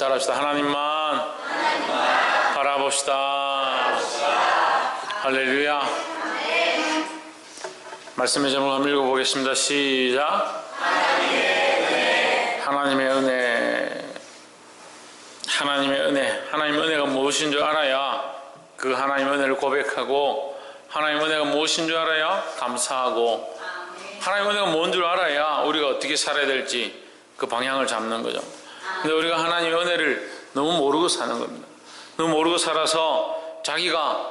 따라합시다. 하나님만 바라봅시다. 할렐루야. 말씀의 제목을 한번 읽어보겠습니다. 시작. 하나님의 은혜. 하나님의 은혜. 하나님의 은혜가 무엇인 줄 알아야 그 하나님의 은혜를 고백하고, 하나님의 은혜가 무엇인 줄 알아야 감사하고, 하나님의 은혜가 뭔 줄 알아야 우리가 어떻게 살아야 될지 그 방향을 잡는 거죠. 근데 우리가 하나님의 은혜를 너무 모르고 사는 겁니다. 너무 모르고 살아서 자기가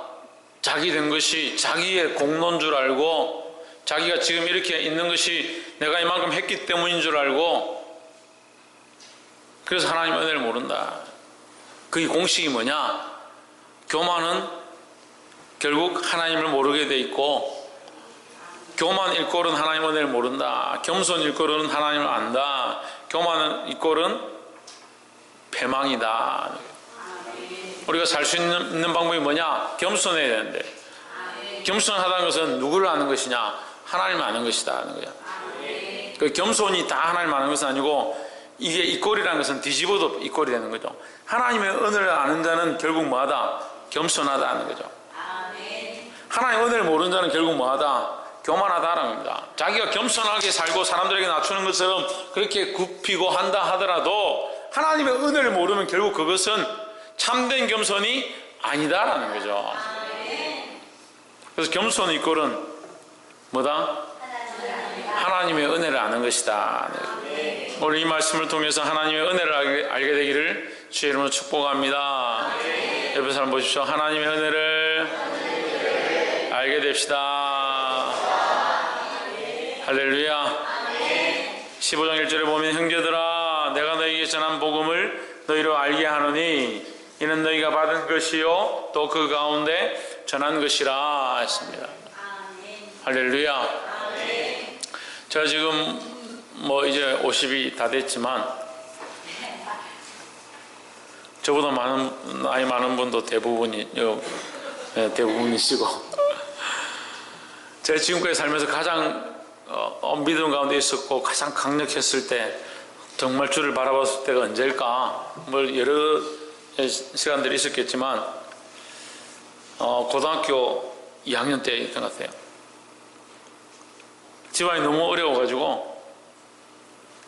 자기 된 것이 자기의 공로인 줄 알고, 자기가 지금 이렇게 있는 것이 내가 이만큼 했기 때문인 줄 알고, 그래서 하나님의 은혜를 모른다. 그 공식이 뭐냐? 교만은 결국 하나님을 모르게 돼 있고, 교만 일꼴은 하나님의 은혜를 모른다. 겸손 일꼴은 하나님을 안다. 교만 일꼴은 패망이다. 우리가 살 수 있는 방법이 뭐냐? 겸손해야 되는데, 겸손하다는 것은 누구를 아는 것이냐? 하나님을 아는 것이다 하는 거야. 그 겸손이 다 하나님을 아는 것은 아니고, 이게 이꼴이라는 것은 뒤집어도 이꼴이 되는 거죠. 하나님의 은혜를 아는 자는 결국 뭐하다? 겸손하다 하는 거죠. 하나님의 은혜를 모르는 자는 결국 뭐하다? 교만하다라는 겁니다. 자기가 겸손하게 살고 사람들에게 낮추는 것처럼 그렇게 굽히고 한다 하더라도 하나님의 은혜를 모르면 결국 그것은 참된 겸손이 아니다라는 거죠. 그래서 겸손의 이꼴은 뭐다? 하나님의 은혜를 아는 것이다. 오늘 이 말씀을 통해서 하나님의 은혜를 알게 되기를 주의 이름으로 축복합니다. 옆에 사람 보십시오. 하나님의 은혜를 알게 됩시다. 할렐루야. 15장 1절에 보면, 형제들아 내가 너희에게 전한 복음을 너희로 알게 하노니 이는 너희가 받은 것이요 또 그 가운데 전한 것이라 했습니다. 할렐루야. 제가 지금 뭐 이제 50이 다 됐지만 저보다 나이 많은 분도 대부분이시고 제가 지금까지 살면서 가장 믿음 가운데 있었고 가장 강력했을 때, 정말 주를 바라봤을 때가 언제일까? 여러 시간들이 있었겠지만 고등학교 2학년 때였던 것 같아요. 집안이 너무 어려워가지고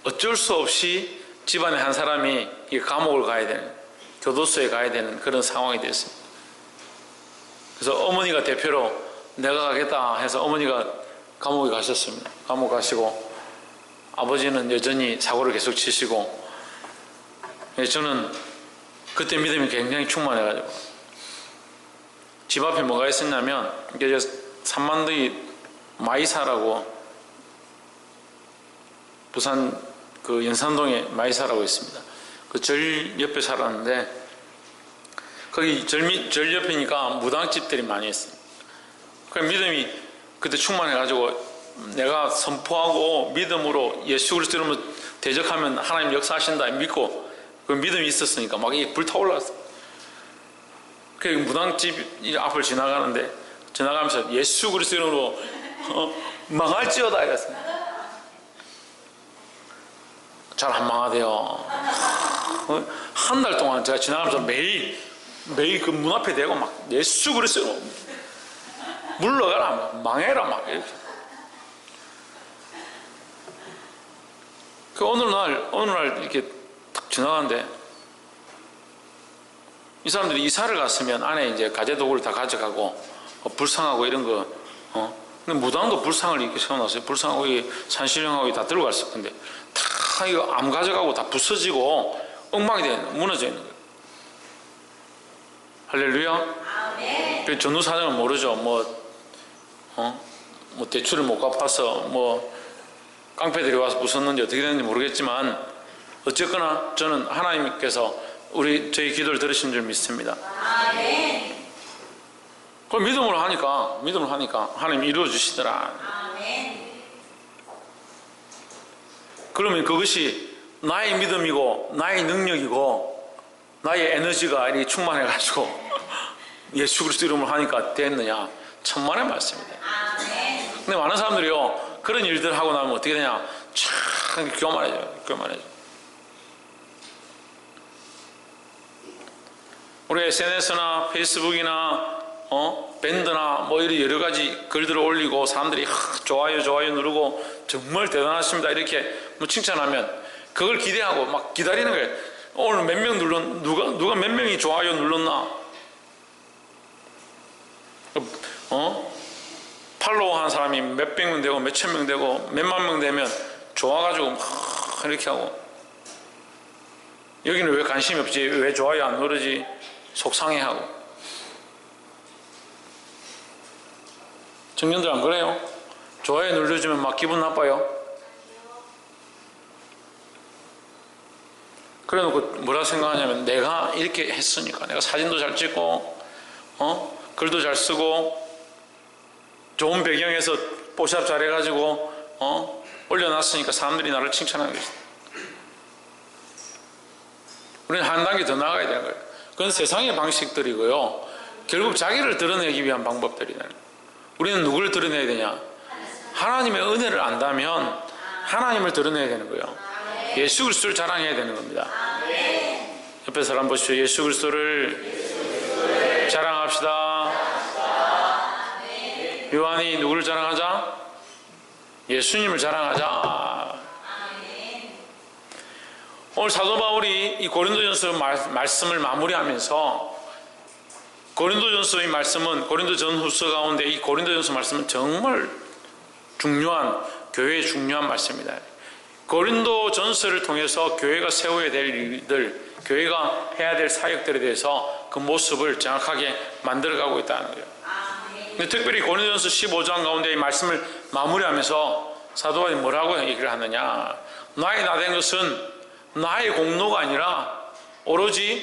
어쩔 수 없이 집안에 한 사람이 감옥을 가야 되는, 교도소에 가야 되는 그런 상황이 됐습니다. 그래서 어머니가 대표로 내가 가겠다 해서 어머니가 감옥에 가셨습니다. 감옥 가시고 아버지는 여전히 사고를 계속 치시고, 저는 그때 믿음이 굉장히 충만해가지고 집 앞에 뭐가 있었냐면, 이게 삼만동이 마이사라고, 부산 그 연산동에 마이사라고 있습니다. 그 절 옆에 살았는데, 거기 절 옆이니까 무당집들이 많이 있어요. 그 믿음이 그때 충만해가지고 내가 선포하고 믿음으로 예수 그리스도로 대적하면 하나님 역사하신다 믿고 그 믿음이 있었으니까 막 이게 불타올랐어. 그 무당집 앞을 지나가면서 예수 그리스도로 망할지어다 이랬어요. 잘 안 망하대요. 한 달 동안 제가 지나가면서 매일 그 문 앞에 대고 막 예수 그리스도로 물러가라, 망해라, 막 이렇게. 그 어느 날 이렇게 딱 지나가는데, 이 사람들이 이사를 갔으면 안에 이제 가재도구를 다 가져가고 불상하고 이런 거, 근데 무당도 불상을 이렇게 세워놨어요. 불상하고 산신령하고 다 들고 갔을 건데 다 이거 암 가져가고 다 부서지고 엉망이 무너져 있는 거예요. 할렐루야. 그 전후 사정은 모르죠. 뭐 대출을 못 갚아서 깡패들이 와서 부쉈는지 어떻게 됐는지 모르겠지만, 어쨌거나 저는 하나님께서 저희 기도를 들으신 줄 믿습니다. 그걸 믿음으로 하니까 하나님이 이루어 주시더라. 그러면 그것이 나의 믿음이고 나의 능력이고 나의 에너지가 이렇게 충만해가지고 예수 그리스도 이름으로 하니까 됐느냐? 천만의 말씀입니다. 근데 많은 사람들이요, 그런 일들 하고 나면 어떻게 되냐? 참 교만해져요. 우리 SNS나 페이스북이나 밴드나 뭐 이런 여러 가지 글들을 올리고 사람들이 좋아요 누르고 정말 대단하십니다 이렇게 뭐 칭찬하면 그걸 기대하고 막 기다리는 거예요. 오늘 몇 명 누가 몇 명이 좋아요 눌렀나? 팔로우 한 사람이 몇백 명 되고 몇천 명 되고 몇만 명 되면 좋아가지고 막 이렇게 하고, 여기는 왜 관심이 없지? 왜 좋아요 안 누르지? 속상해하고. 청년들 안 그래요? 좋아요 눌러주면 막 기분 나빠요? 그래 놓고 뭐라 생각하냐면, 내가 이렇게 했으니까, 내가 사진도 잘 찍고 글도 잘 쓰고 좋은 배경에서 뽀샵 잘 해가지고 올려놨으니까 사람들이 나를 칭찬하는 것이다. 우리는 한 단계 더 나아가야 되는 거예요. 그건 세상의 방식들이고요, 결국 자기를 드러내기 위한 방법들이다. 우리는 누구를 드러내야 되냐? 하나님의 은혜를 안다면 하나님을 드러내야 되는 거예요. 예수 그리스도를 자랑해야 되는 겁니다. 옆에 사람 보십시오. 예수 그리스도를 자랑합시다. 요한이 누구를 자랑하자? 예수님을 자랑하자. 오늘 사도 바울이 이 고린도전서 말씀을 마무리하면서, 고린도전서의 말씀은, 고린도전후서 가운데 이 고린도전서 말씀은 정말 중요한, 교회의 중요한 말씀입니다. 고린도전서를 통해서 교회가 세워야 될 일들, 교회가 해야 될 사역들에 대해서 그 모습을 정확하게 만들어가고 있다는 거예요. 근데 특별히 고린도전서 15장 가운데 이 말씀을 마무리하면서 사도 바울이 뭐라고 얘기를 하느냐? 나의 나 된 것은 나의 공로가 아니라 오로지가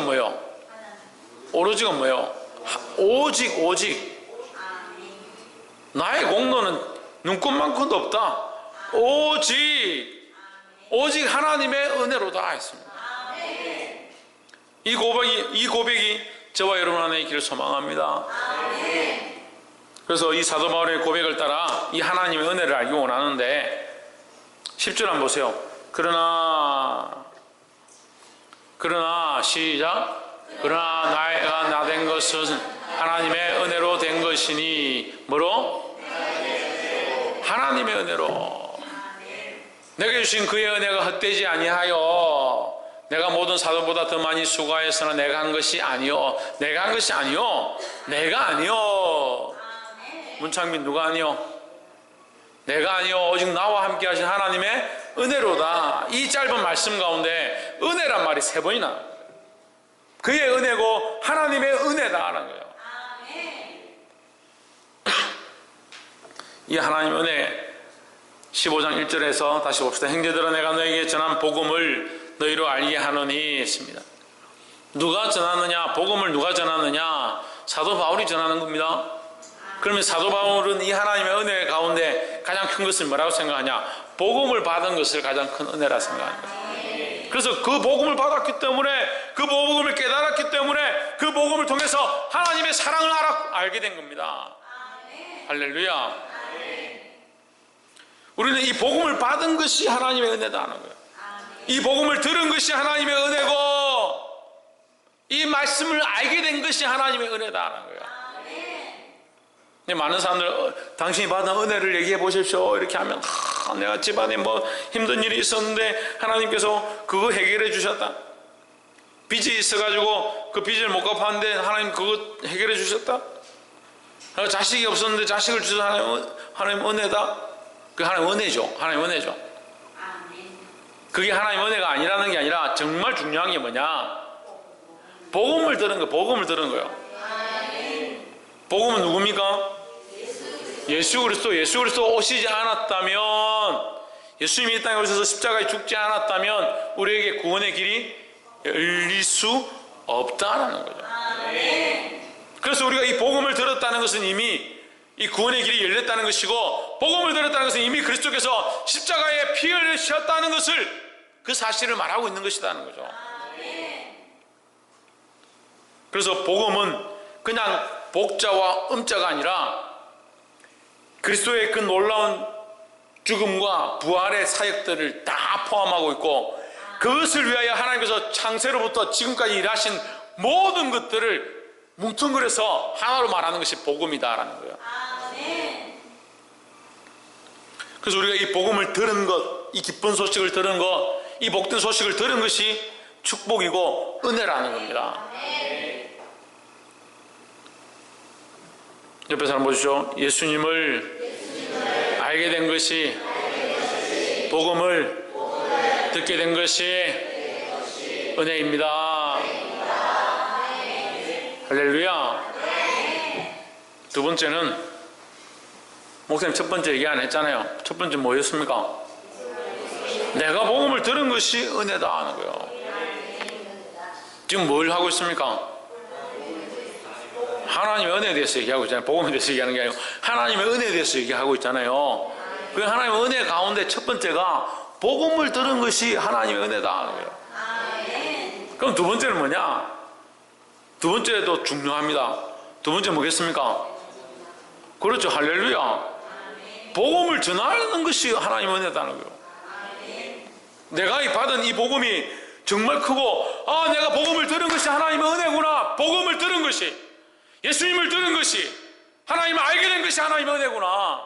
뭐예요? 오로지가 뭐예요? 오직 나의 공로는 눈꽃만큼도 없다. 오직 하나님의 은혜로다 했습니다. 이 고백이 저와 여러분 안에 있기를 소망합니다. 그래서 이 사도 바울의 고백을 따라 이 하나님의 은혜를 알기 원하는데, 10절 한번 보세요. 그러나 시작. 그러나 나가 나 된 것은 하나님의 은혜로 된 것이니, 뭐로? 하나님의 은혜로. 내게 주신 그의 은혜가 헛되지 아니하여 내가 모든 사도보다 더 많이 수고하였으나 내가 한 것이 아니요. 내가 아니요. 문창민 누가 아니요? 내가 아니요. 오직 나와 함께 하신 하나님의 은혜로다. 이 짧은 말씀 가운데 은혜란 말이 3번이 나와요. 그의 은혜고 하나님의 은혜다 하는 거예요. 이 하나님의 은혜, 15장 1절에서 다시 봅시다. 형제들아, 내가 너에게 전한 복음을 너희로 알게 하노니 했습니다. 누가 전하느냐? 복음을 누가 전하느냐? 사도 바울이 전하는 겁니다. 그러면 사도 바울은 이 하나님의 은혜 가운데 가장 큰 것을 뭐라고 생각하냐? 복음을 받은 것을 가장 큰 은혜라 생각합니다. 그래서 그 복음을 받았기 때문에, 그 복음을 깨달았기 때문에 그 복음을 통해서 하나님의 사랑을 알게 된 겁니다. 할렐루야. 우리는 이 복음을 받은 것이 하나님의 은혜다 하는 거예요. 이 복음을 들은 것이 하나님의 은혜고, 이 말씀을 알게 된 것이 하나님의 은혜다 하는 거예요. 많은 사람들 당신이 받은 은혜를 얘기해 보십시오 이렇게 하면, 내가 집안에 뭐 힘든 일이 있었는데 하나님께서 그거 해결해 주셨다. 빚이 있어가지고 그 빚을 못 갚았는데 하나님 그거 해결해 주셨다. 자식이 없었는데 자식을 주신 하나님 은혜다. 그 하나님 은혜죠. 하나님 은혜죠. 그게 하나님 은혜가 아니라는 게 아니라 정말 중요한 게 뭐냐? 복음을 들은 거예요. 복음을 들은 거예요. 복음은 누굽니까? 예수 그리스도. 예수 그리스도 오시지 않았다면, 예수님이 이 땅에 오셔서 십자가에 죽지 않았다면 우리에게 구원의 길이 열릴 수 없다라는 거죠. 그래서 우리가 이 복음을 들었다는 것은 이미 이 구원의 길이 열렸다는 것이고, 복음을 들었다는 것은 이미 그리스도께서 십자가에 피 흘리셨다는 것을, 그 사실을 말하고 있는 것이라는 거죠. 그래서 복음은 그냥 복자와 음자가 아니라 그리스도의 그 놀라운 죽음과 부활의 사역들을 다 포함하고 있고, 그것을 위하여 하나님께서 창세로부터 지금까지 일하신 모든 것들을 뭉뚱그려서 하나로 말하는 것이 복음이다라는 거예요. 그래서 우리가 이 복음을 들은 것, 이 기쁜 소식을 들은 것, 이 복된 소식을 들은 것이 축복이고 은혜라는 겁니다. 옆에 사람 보시죠. 예수님을 알게 된 것이, 복음을 듣게 된 것이 은혜입니다. 할렐루야. 두 번째는 목사님 첫 번째 얘기 안 했잖아요. 첫 번째 뭐였습니까? 내가 복음을 들은 것이 은혜다 하는 거예요. 지금 뭘 하고 있습니까? 하나님의 은혜에 대해서 얘기하고 있잖아요. 복음에 대해서 얘기하는 게 아니고 하나님의 은혜에 대해서 얘기하고 있잖아요. 그 하나님의 은혜 가운데 첫 번째가 복음을 들은 것이 하나님의 은혜다 하는 거예요. 그럼 두 번째는 뭐냐? 두 번째도 중요합니다. 두 번째 뭐겠습니까? 그렇죠. 할렐루야. 복음을 전하는 것이 하나님의 은혜다는 거예요. 내가 받은 이 복음이 정말 크고, 아, 내가 복음을 들은 것이 하나님의 은혜구나. 복음을 들은 것이, 예수님을 들은 것이, 하나님을 알게 된 것이 하나님의 은혜구나.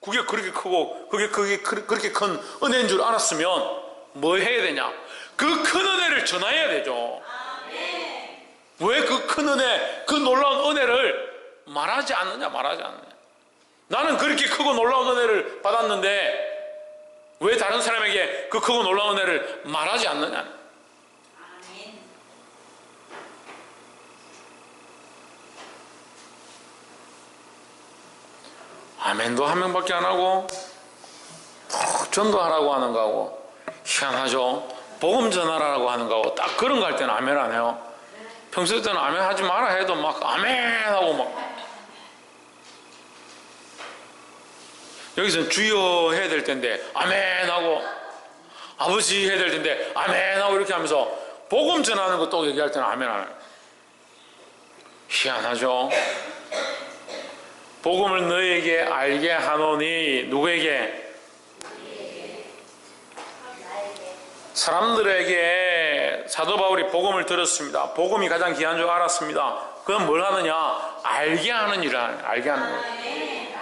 그게 그렇게 크고, 그게 그렇게 큰 은혜인 줄 알았으면 뭐 해야 되냐? 그 큰 은혜를 전해야 되죠. 왜 그 큰 은혜, 그 놀라운 은혜를 말하지 않느냐? 나는 그렇게 크고 놀라운 은혜를 받았는데 왜 다른 사람에게 그 크고 놀라운 은혜를 말하지 않느냐? 아멘도 한 명밖에 안 하고 전도하라고 하는 거하고 희한하죠. 복음 전하라고 하는 거하고 딱 그런 거 할 때는 아멘 안 해요. 평소 때는 아멘 하지 마라 해도 막 아멘 하고 막 여기서는 주여 해야 될 텐데 아멘 하고 아버지 해야 될 텐데 아멘 하고 이렇게 하면서 복음 전하는 거 또 얘기할 때는 아멘 안 해요. 희한하죠. 복음을 너에게 알게 하노니 누구에게? 사람들에게 사도 바울이 복음을 들었습니다. 복음이 가장 귀한 줄 알았습니다. 그건 뭘 하느냐? 알게 하는 일을 알게 하는 거예요.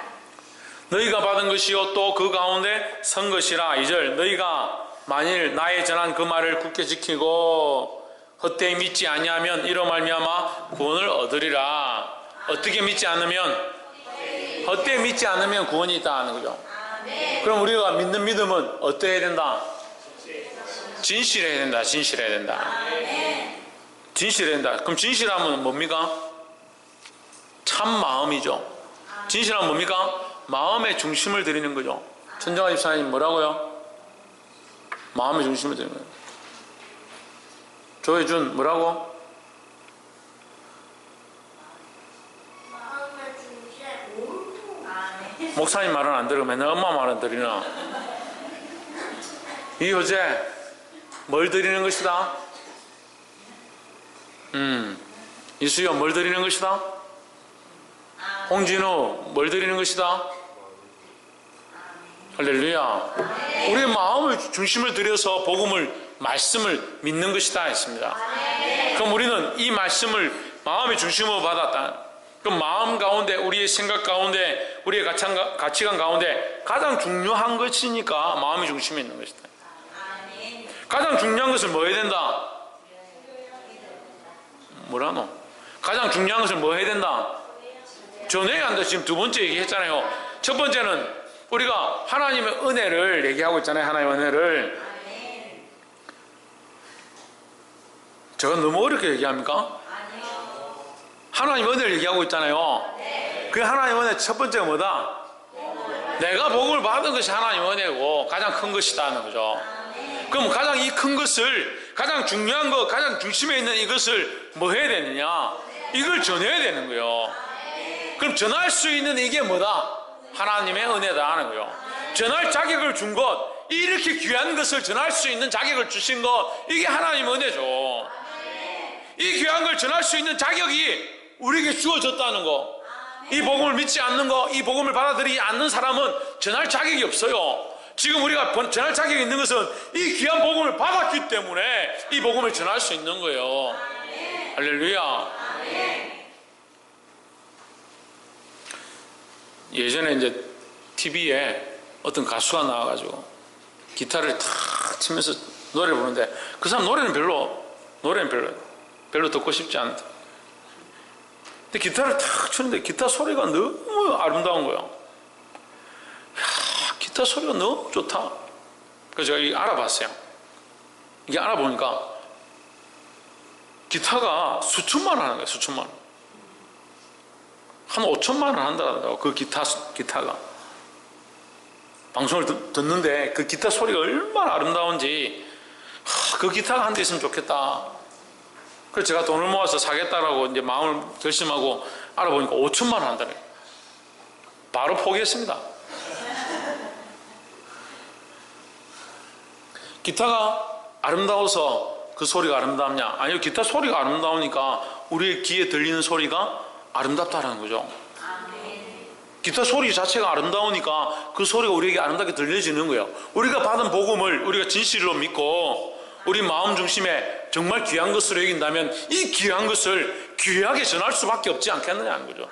너희가 받은 것이요 또 그 가운데 선 것이라. 2절 너희가 만일 나의 전한 그 말을 굳게 지키고 헛되이 믿지 아니하면 이로 말미암아 구원을 얻으리라. 어떻게 믿지 않으면? 헛되이 믿지 않으면 구원이 있다 하는 거죠. 그럼 우리가 믿는 믿음은 어때야 된다? 진실해야 된다. 진실해야 된다. 그럼 진실하면 뭡니까? 참 마음이죠. 진실하면 뭡니까? 마음의 중심을 드리는 거죠. 천정아 집사님 뭐라고요? 마음의 중심을 드리는 거예요. 조혜준 뭐라고? 목사님 말은 안 들으면 맨날 엄마 말은 들으나? 이효재 뭘 드리는 것이다? 이수연 뭘 드리는 것이다? 홍진우 뭘 드리는 것이다? 할렐루야. 우리의 마음을 중심을 들여서 복음을 말씀을 믿는 것이다 했습니다. 그럼 우리는 이 말씀을 마음의 중심으로 받았다. 그럼 마음 가운데 우리의 생각 가운데 우리의 가치관 가운데 가장 중요한 것이니까 마음의 중심에 있는 것이다. 가장 중요한 것을 뭐 해야 된다? 뭐라노? 가장 중요한 것을 뭐 해야 된다? 전해야 한다. 지금 두 번째 얘기했잖아요. 첫 번째는 우리가 하나님의 은혜를 얘기하고 있잖아요. 하나님의 은혜를. 제가 너무 어렵게 얘기합니까? 하나님의 은혜를 얘기하고 있잖아요. 그 하나님의 은혜 첫 번째가 뭐다? 내가 복음을 받은 것이 하나님의 은혜고 가장 큰 것이다 하는 거죠. 그럼 가장 이 큰 것을, 가장 중요한 것, 가장 중심에 있는 이것을 뭐 해야 되느냐? 이걸 전해야 되는 거예요. 그럼 전할 수 있는 이게 뭐다? 하나님의 은혜다 하는 거예요. 전할 자격을 준 것, 이렇게 귀한 것을 전할 수 있는 자격을 주신 것, 이게 하나님의 은혜죠. 이 귀한 걸 전할 수 있는 자격이 우리에게 주어졌다는 거. 이 복음을 믿지 않는 거, 이 복음을 받아들이지 않는 사람은 전할 자격이 없어요. 지금 우리가 전할 자격이 있는 것은 이 귀한 복음을 받았기 때문에 이 복음을 전할 수 있는 거예요. 할렐루야. 예전에 이제 TV에 어떤 가수가 나와가지고 기타를 탁 치면서 노래를 부르는데 그 사람 노래는 별로 듣고 싶지 않다. 근데 기타를 탁 치는데 기타 소리가 너무 아름다운 거예요. 야, 기타 소리가 너무 좋다. 그래서 제가 이게 알아봤어요. 이게 알아보니까 기타가 수천만 원 하는 거예요. 수천만 원. 한 5천만 원 한다더라고요. 그 기타가. 방송을 듣는데 그 기타 소리가 얼마나 아름다운지 그 기타가 한 대 있으면 좋겠다. 그래서 제가 돈을 모아서 사겠다라고 이제 마음을 결심하고 알아보니까 5천만 원 한다네요. 바로 포기했습니다. 기타가 아름다워서 그 소리가 아름답냐? 아니요, 기타 소리가 아름다우니까 우리의 귀에 들리는 소리가 아름답다라는 거죠. 기타 소리 자체가 아름다우니까 그 소리가 우리에게 아름답게 들려지는 거예요. 우리가 받은 복음을 우리가 진실로 믿고 우리 마음 중심에 정말 귀한 것으로 여긴다면 이 귀한 것을 귀하게 전할 수밖에 없지 않겠느냐는 거죠.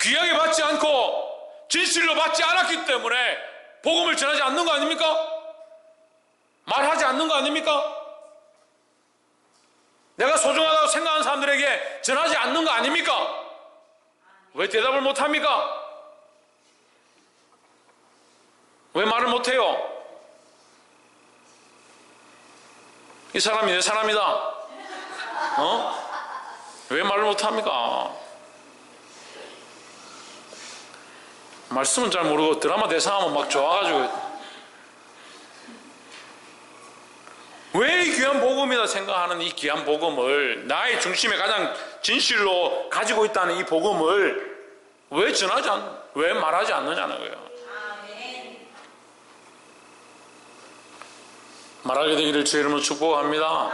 귀하게 받지 않고 진실로 받지 않았기 때문에 복음을 전하지 않는 거 아닙니까? 말하지 않는 거 아닙니까? 내가 소중하다고 생각하는 사람들에게 전하지 않는 거 아닙니까? 왜 대답을 못합니까? 왜 말을 못해요? 이 사람이 내 사람이다. 왜 말을 못합니까? 말씀은 잘 모르고 드라마 대사하면 막 좋아가지고 왜 이 귀한 복음이다 생각하는 이 귀한 복음을 나의 중심에 가장 진실로 가지고 있다는 이 복음을 왜 말하지 않느냐는 거예요. 말하게 되기를 주의 이름으로 축복합니다.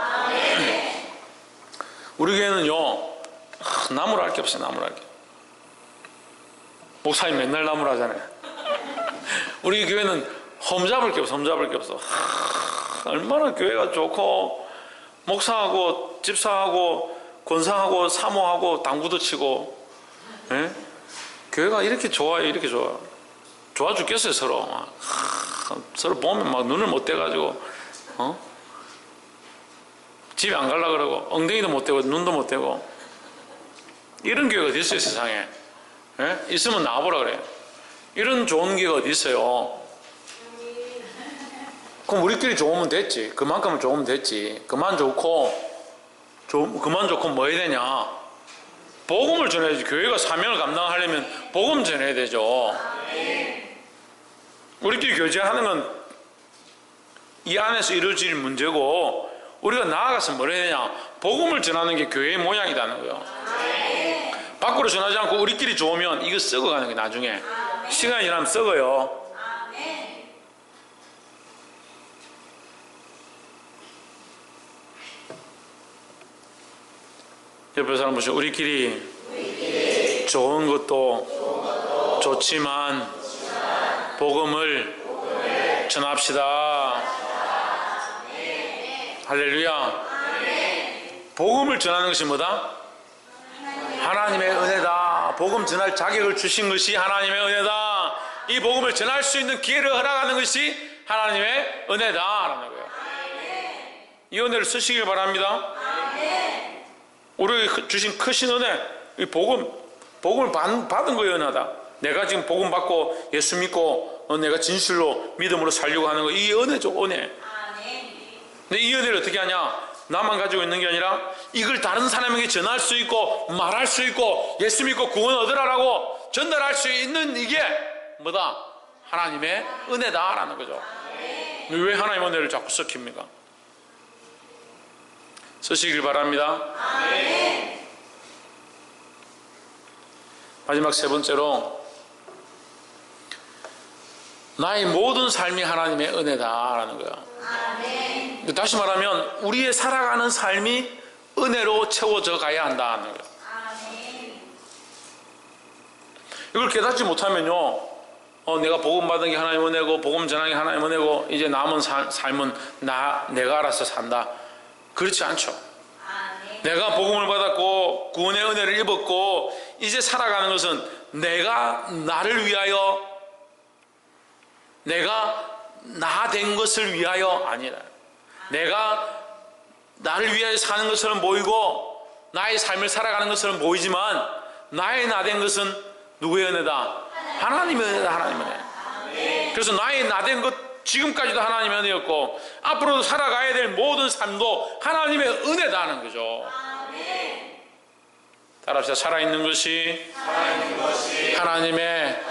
우리 교회는요 나무를 할 게 없어요. 나무를 할 게. 목사님 맨날 나무를 하잖아요. 우리 교회는 험 잡을 게 없어. 험 잡을 게 없어. 얼마나 교회가 좋고 목사하고 집사하고 권사하고 사모하고 당구도 치고 교회가 이렇게 좋아요. 이렇게 좋아. 좋아 죽겠어요. 서로 서로 보면 막 눈을 못 떼가지고 집에 안 가려고 그러고 엉덩이도 못 대고 눈도 못 대고 이런 교회가 어디 있어요 세상에. 있으면 나와보라 그래요. 이런 좋은 교회가 어디 있어요. 그럼 우리끼리 좋으면 됐지. 그만큼은 좋으면 됐지. 그만 좋고 뭐 해야 되냐. 복음을 전해야지. 교회가 사명을 감당하려면 복음 전해야 되죠. 우리끼리 교제하는 건 이 안에서 이루어질 문제고 우리가 나아가서 뭘 해야 되냐. 복음을 전하는 게 교회의 모양이라는 거예요. 밖으로 전하지 않고 우리끼리 좋으면 이거 썩어가는 게 나중에 시간이 지나면 썩어요. 옆에 사람 보시면 우리끼리 좋은 것도 좋지만 복음을 전합시다. 할렐루야. 복음을 전하는 것이 뭐다? 하나님의 은혜다. 복음 전할 자격을 주신 것이 하나님의 은혜다. 이 복음을 전할 수 있는 기회를 허락하는 것이 하나님의 은혜다라는 거예요. 이 은혜를 쓰시길 바랍니다. 우리에게 주신 크신 은혜, 이 복음을 받은 거예요. 은혜다. 내가 지금 복음 받고 예수 믿고 내가 진실로 믿음으로 살려고 하는 거, 이 은혜죠. 은혜. 근데 이 은혜를 어떻게 하냐? 나만 가지고 있는 게 아니라 이걸 다른 사람에게 전할 수 있고 말할 수 있고 예수 믿고 구원 얻으라라고 전달할 수 있는 이게 뭐다? 하나님의 은혜다라는 거죠. 왜 하나님의 은혜를 자꾸 썩힙니까? 쓰시길 바랍니다. 마지막 세 번째로 나의 모든 삶이 하나님의 은혜다라는 거야. 다시 말하면 우리의 살아가는 삶이 은혜로 채워져 가야 한다는 거예요. 이걸 깨닫지 못하면요 내가 복음 받은 게 하나님 은혜고 복음 전하는 게 하나님 은혜고 이제 남은 삶은 내가 알아서 산다. 그렇지 않죠. 내가 복음을 받았고 구원의 은혜를 입었고 이제 살아가는 것은 내가 나를 위하여, 내가 나 된 것을 위하여 아니라, 내가 나를 위하여 사는 것처럼 보이고 나의 삶을 살아가는 것처럼 보이지만 나의 나 된 것은 누구의 은혜다? 하나님의 은혜다. 하나님의 은혜. 그래서 나의 나 된 것 지금까지도 하나님의 은혜였고 앞으로도 살아가야 될 모든 삶도 하나님의 은혜다는 거죠. 따라합시다. 살아있는 것이 하나님의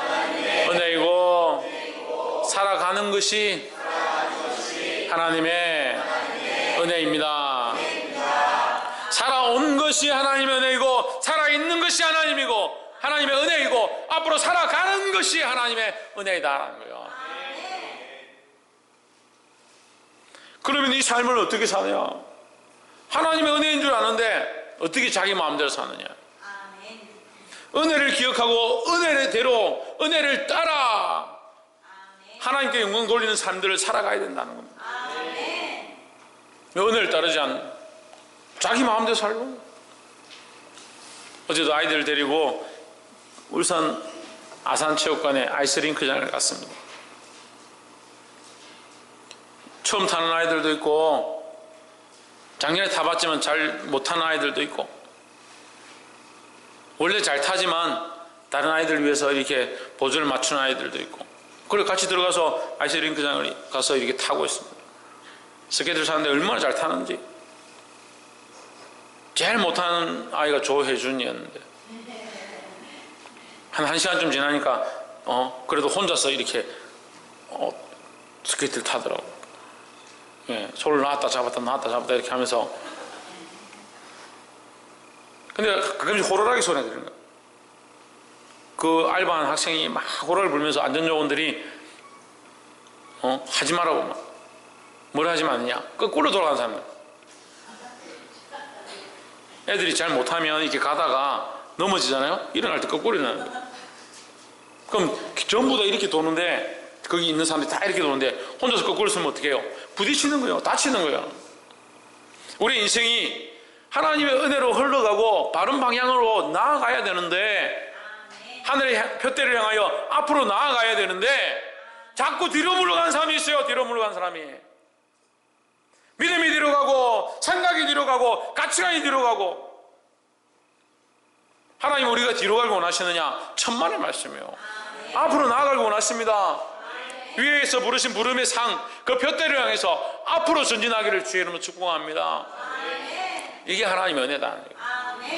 은혜이고 살아가는 것이 하나님의 은혜입니다. 살아온 것이 하나님의 은혜이고 살아있는 것이 하나님이고 하나님의 은혜이고 앞으로 살아가는 것이 하나님의 은혜이다라는 거예요. 그러면 이 삶을 어떻게 사냐? 하나님의 은혜인 줄 아는데 어떻게 자기 마음대로 사느냐? 은혜를 기억하고 은혜대로 은혜를 따라 하나님께 영광 돌리는 삶들을 살아가야 된다는 겁니다. 은혜를 따르지 않는 자기 마음대로 살고. 어제도 아이들 데리고 울산 아산체육관에 아이스링크장을 갔습니다. 처음 타는 아이들도 있고 작년에 타봤지만 잘 못타는 아이들도 있고 원래 잘 타지만 다른 아이들 위해서 이렇게 보조를 맞추는 아이들도 있고 그리고 같이 들어가서 아이스링크장을 가서 이렇게 타고 있습니다. 스케이트를 타는데 얼마나 잘 타는지. 제일 못하는 아이가 조혜준이었는데 한 1시간쯤 지나니까 그래도 혼자서 이렇게 스케이트를 타더라고. 예, 손을 놨다 잡았다 이렇게 하면서. 근데 가끔씩 호루라기 소리가 들리는 거야. 그 알바한 학생이 막 호루라기 불면서 안전요원들이 하지 말라고 막 뭘 하지 마느냐. 거꾸로 돌아가는 사람들. 애들이 잘 못하면 이렇게 가다가 넘어지잖아요. 일어날 때 거꾸로 일어나는 거야. 그럼 전부 다 이렇게 도는데 거기 있는 사람들이 다 이렇게 도는데 혼자서 거꾸로 서면 어떻게 해요? 부딪히는 거예요. 다치는 거예요. 우리 인생이 하나님의 은혜로 흘러가고 바른 방향으로 나아가야 되는데 하늘의 표대를 향하여 앞으로 나아가야 되는데 자꾸 뒤로 물러가는 사람이 있어요. 뒤로 물러가는 사람이. 믿음이 뒤로 가고 생각이 뒤로 가고 가치관이 뒤로 가고. 하나님 우리가 뒤로 가길 원하시느냐? 천만의 말씀이에요. 앞으로 나아가길 원하십니다. 위에서 부르신 부름의 상, 그 푯대를 향해서 앞으로 전진하기를 주의 이름으로 축복합니다. 이게 하나님의 은혜다.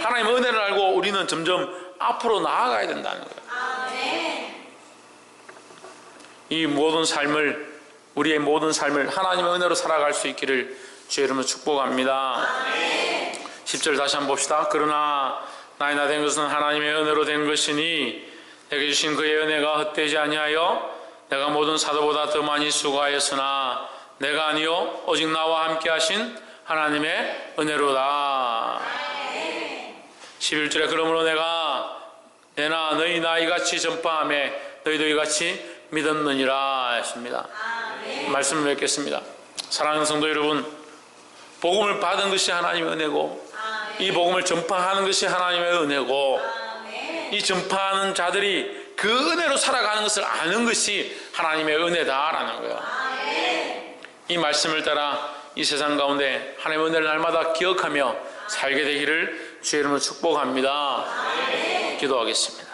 하나님의 은혜를 알고 우리는 점점 앞으로 나아가야 된다는 거예요. 이 모든 삶을, 우리의 모든 삶을 하나님의 은혜로 살아갈 수 있기를 주의 이름으로 축복합니다. 10절 다시 한번 봅시다. 그러나 나의 나 된 것은 하나님의 은혜로 된 것이니 내게 주신 그의 은혜가 헛되지 아니하여 내가 모든 사도보다 더 많이 수고하였으나 내가 아니요 오직 나와 함께 하신 하나님의 은혜로다. 11절에 그러므로 내나 너희 나이같이 전파하매 너희도 이같이 믿었느니라 했습니다. 말씀을 맺겠습니다. 사랑하는 성도 여러분, 복음을 받은 것이 하나님의 은혜고 이 복음을 전파하는 것이 하나님의 은혜고 이 전파하는 자들이 그 은혜로 살아가는 것을 아는 것이 하나님의 은혜다라는 거예요. 이 말씀을 따라 이 세상 가운데 하나님의 은혜를 날마다 기억하며 살게 되기를 주의 이름으로 축복합니다. 기도하겠습니다.